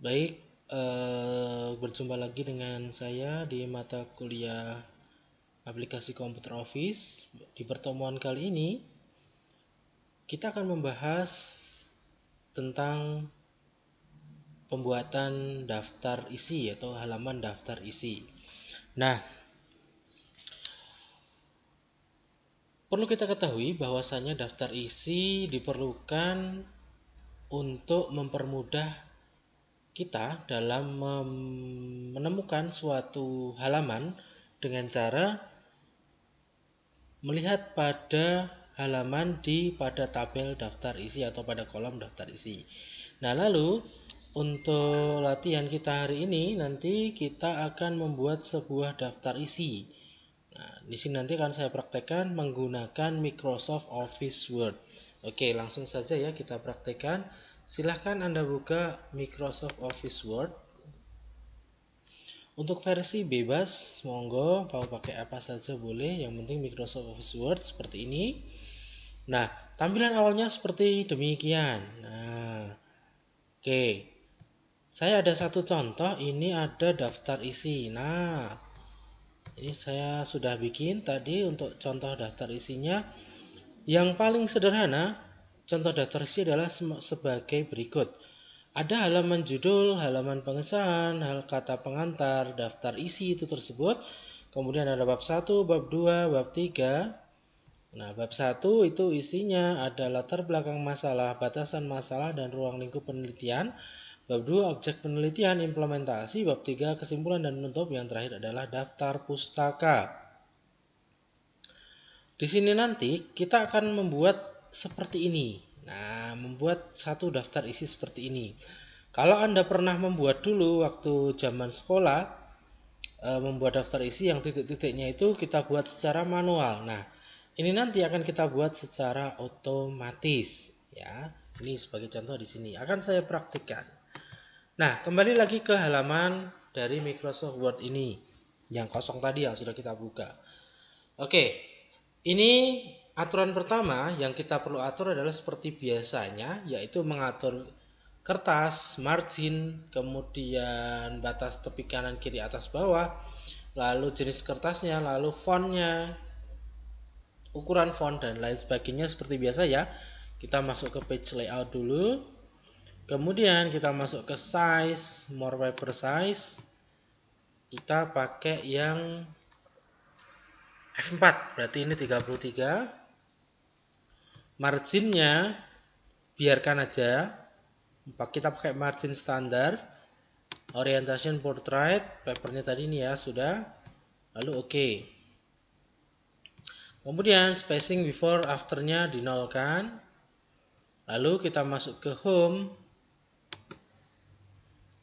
Baik, berjumpa lagi dengan saya di mata kuliah aplikasi komputer Office. Di pertemuan kali ini, kita akan membahas tentang pembuatan daftar isi atau halaman daftar isi. Nah, perlu kita ketahui bahwasanya daftar isi diperlukan untuk mempermudah kita dalam menemukan suatu halaman dengan cara melihat pada halaman pada tabel daftar isi atau pada kolom daftar isi. Nah, lalu untuk latihan kita hari ini nanti kita akan membuat sebuah daftar isi. Nah, di sini nanti akan saya praktekkan menggunakan Microsoft Office Word. Oke, langsung saja ya kita praktekkan. Silahkan Anda buka Microsoft Office Word. Untuk versi bebas, monggo mau pakai apa saja boleh, yang penting Microsoft Office Word seperti ini. Nah, tampilan awalnya seperti demikian. Nah, oke. Saya ada satu contoh, ini ada daftar isi. Nah, ini saya sudah bikin tadi untuk contoh daftar isinya. Yang paling sederhana, contoh daftar isi adalah sebagai berikut. Ada halaman judul, halaman pengesahan, kata pengantar, daftar isi itu tersebut. Kemudian ada bab 1, bab 2, bab 3. Nah, bab 1 itu isinya ada latar belakang masalah, batasan masalah, dan ruang lingkup penelitian. Bab 2 objek penelitian, implementasi. Bab 3 kesimpulan dan penutup. Yang terakhir adalah daftar pustaka. Di sini nanti kita akan membuat seperti ini. Nah, membuat satu daftar isi seperti ini. Kalau Anda pernah membuat dulu waktu zaman sekolah, membuat daftar isi yang titik-titiknya itu kita buat secara manual. Nah, ini nanti akan kita buat secara otomatis, ya. Ini sebagai contoh di sini akan saya praktikkan. Nah, kembali lagi ke halaman dari Microsoft Word ini yang kosong tadi yang sudah kita buka. Oke, ini aturan pertama yang kita perlu atur adalah seperti biasanya, yaitu mengatur kertas, margin, kemudian batas tepi kanan kiri atas bawah, lalu jenis kertasnya, lalu fontnya, ukuran font, dan lain sebagainya seperti biasa ya. Kita masuk ke page layout dulu. Kemudian kita masuk ke size, more paper size. Kita pakai yang F4, berarti ini 33. Marginnya biarkan aja. Kita pakai margin standar. Orientation portrait, papernya tadi ini ya, sudah. Lalu oke. Kemudian spacing before afternya dinolkan. Lalu kita masuk ke home.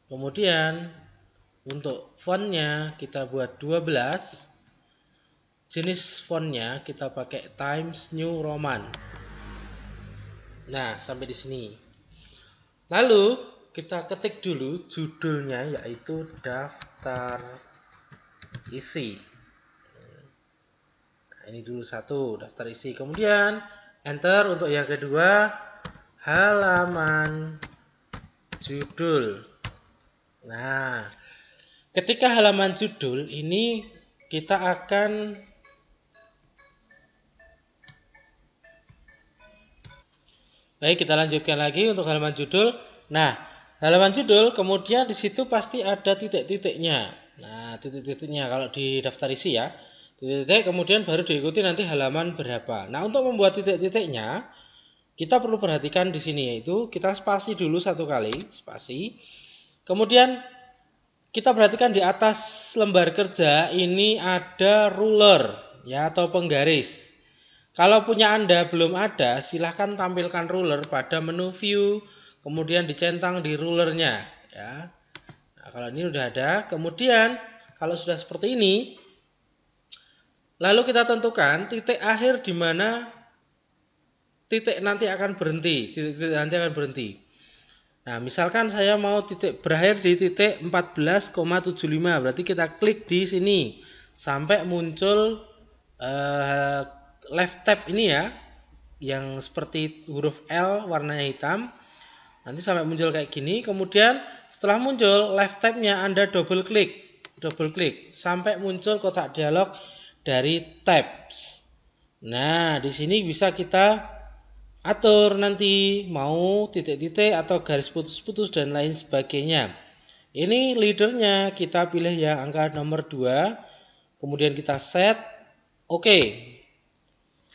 Kemudian untuk fontnya kita buat 12. Jenis fontnya kita pakai Times New Roman. Nah, sampai di sini. Lalu kita ketik dulu judulnya, yaitu daftar isi. Nah, ini dulu satu, daftar isi. Kemudian enter untuk yang kedua, halaman judul. Nah, ketika halaman judul ini kita akan baik, kita lanjutkan lagi untuk halaman judul. Nah, halaman judul kemudian di situ pasti ada titik-titiknya. Nah, titik-titiknya kalau di daftar isi ya, titik-titik kemudian baru diikuti nanti halaman berapa. Nah, untuk membuat titik-titiknya kita perlu perhatikan di sini, yaitu kita spasi dulu satu kali, spasi. Kemudian kita perhatikan di atas lembar kerja ini ada ruler ya, atau penggaris. Kalau punya Anda belum ada, silahkan tampilkan ruler pada menu view, kemudian dicentang di rulernya ya. Nah, kalau ini sudah ada, kemudian kalau sudah seperti ini, lalu kita tentukan titik akhir di mana titik nanti akan berhenti, titik nanti akan berhenti. Nah, misalkan saya mau titik berakhir di titik 14,75, berarti kita klik di sini sampai muncul left tab ini ya, yang seperti huruf L warnanya hitam. Nanti sampai muncul kayak gini, kemudian setelah muncul left tab-nya Anda double klik sampai muncul kotak dialog dari tabs. Nah, di sini bisa kita atur nanti mau titik-titik atau garis putus-putus dan lain sebagainya. Ini leadernya, kita pilih yang angka nomor 2, kemudian kita set oke.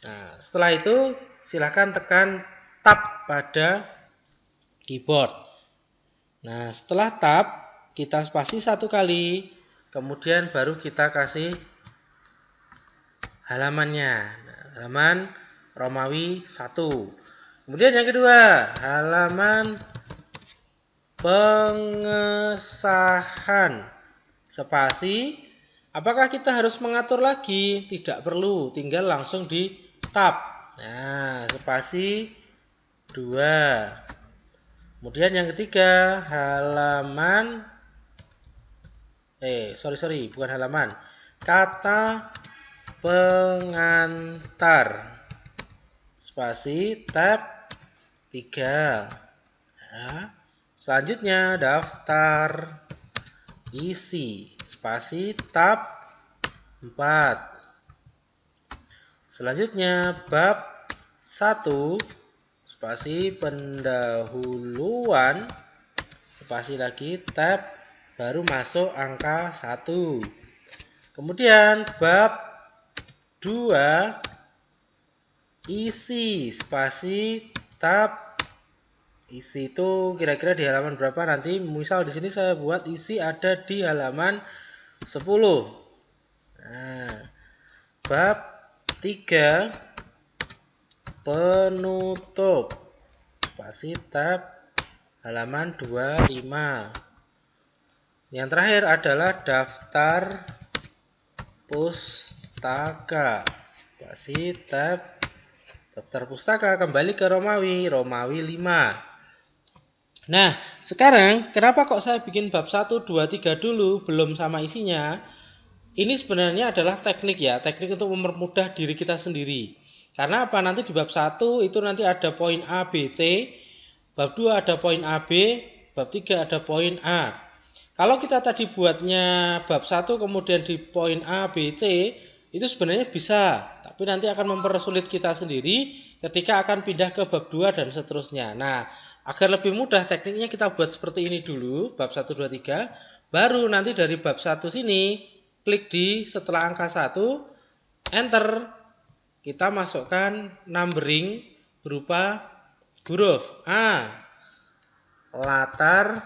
Nah, setelah itu silahkan tekan tab pada keyboard. Nah, setelah tab kita spasi 1 kali, kemudian baru kita kasih halamannya. Nah, halaman Romawi 1. Kemudian yang kedua, halaman pengesahan. Spasi. Apakah kita harus mengatur lagi? Tidak perlu, tinggal langsung di tab. Nah, spasi 2. Kemudian yang ketiga, halaman bukan halaman. Kata pengantar. Spasi tab 3. Nah, selanjutnya daftar isi. Spasi tab 4. Selanjutnya bab 1. Spasi pendahuluan. Spasi lagi tab, baru masuk angka 1. Kemudian bab 2 isi. Spasi tab. Isi itu kira-kira di halaman berapa nanti? Misal di sini saya buat isi ada di halaman 10. Nah, bab 3 penutup. Spasi tab halaman 25. Yang terakhir adalah daftar pustaka. Spasi tab daftar pustaka, kembali ke Romawi 5. Nah, sekarang kenapa kok saya bikin bab 1, 2, 3 dulu, belum sama isinya? Ini sebenarnya adalah teknik ya, teknik untuk mempermudah diri kita sendiri. Karena apa? Nanti di bab 1 itu nanti ada poin A, B, C, bab 2 ada poin A, B, bab 3 ada poin A. Kalau kita tadi buatnya bab 1 kemudian di poin A, B, C, itu sebenarnya bisa, tapi nanti akan mempersulit kita sendiri ketika akan pindah ke bab 2 dan seterusnya. Nah, agar lebih mudah tekniknya kita buat seperti ini dulu, bab 1, 2, 3, baru nanti dari bab 1 sini, klik di setelah angka 1, enter, kita masukkan numbering berupa huruf A, latar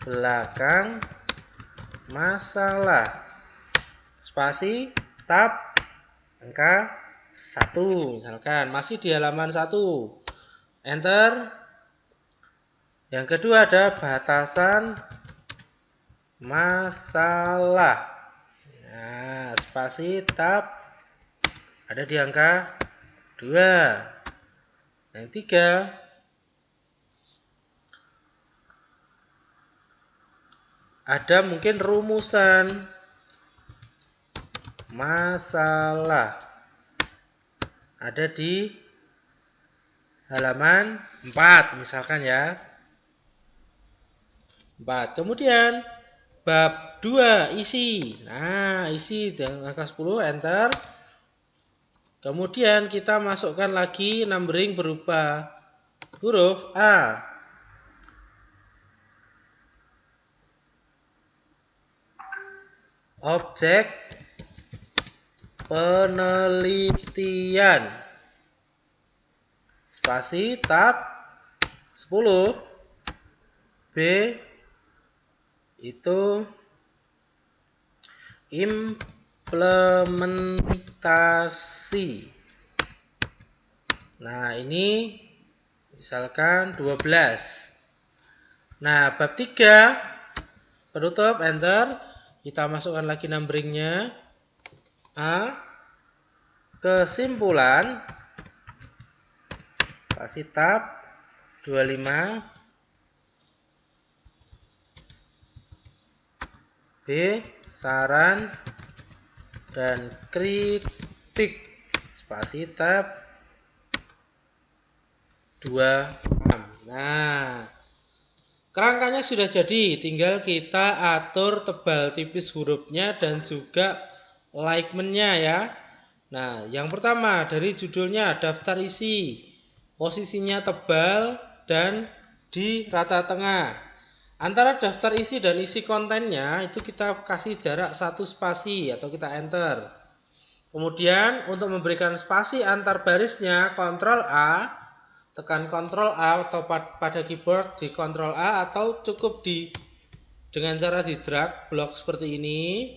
belakang masalah, spasi tab angka 1, misalkan masih di halaman 1. Enter. Yang kedua ada batasan masalah. Nah, spasi tab ada di angka 2. Yang 3 ada mungkin rumusan masalah. Ada di halaman 4 misalkan ya. 4. Kemudian bab 2 isi. Nah, isi dengan angka 10, enter. Kemudian kita masukkan lagi numbering berupa huruf A. Objek penelitian. Spasi tab 10. B itu implementasi. Nah, ini misalkan 12. Nah, bab 3 penutup, enter. Kita masukkan lagi numberingnya A. Kesimpulan. Kasih tab 25. B. Saran dan kritik. Spasi tab 26. Nah, Kerangkanya sudah jadi, tinggal kita atur tebal tipis hurufnya dan juga alignment-nya ya. Nah, yang pertama dari judulnya daftar isi. Posisinya tebal dan di rata tengah. Antara daftar isi dan isi kontennya itu kita kasih jarak 1 spasi atau kita enter. Kemudian untuk memberikan spasi antar barisnya, Ctrl A, tekan Ctrl A atau pada keyboard di Ctrl A atau cukup dengan cara di drag blok seperti ini.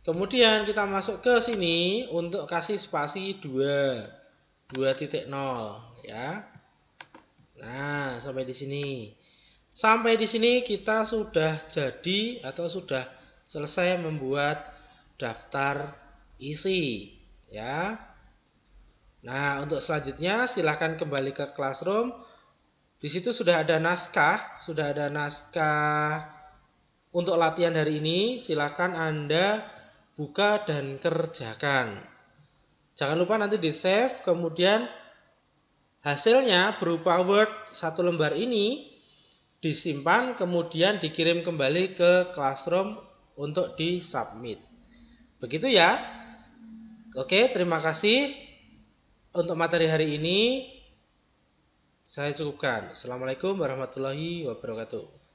Kemudian kita masuk ke sini untuk kasih spasi 2.0 ya. Nah, sampai di sini. Sampai di sini kita sudah jadi atau sudah selesai membuat daftar isi ya. Nah, untuk selanjutnya silahkan kembali ke Classroom. Di situ sudah ada naskah untuk latihan hari ini. Silahkan Anda buka dan kerjakan. Jangan lupa nanti di save, kemudian hasilnya berupa Word 1 lembar ini disimpan, kemudian dikirim kembali ke Classroom untuk disubmit. Begitu ya. Oke, terima kasih. Untuk materi hari ini saya cukupkan. Assalamualaikum warahmatullahi wabarakatuh.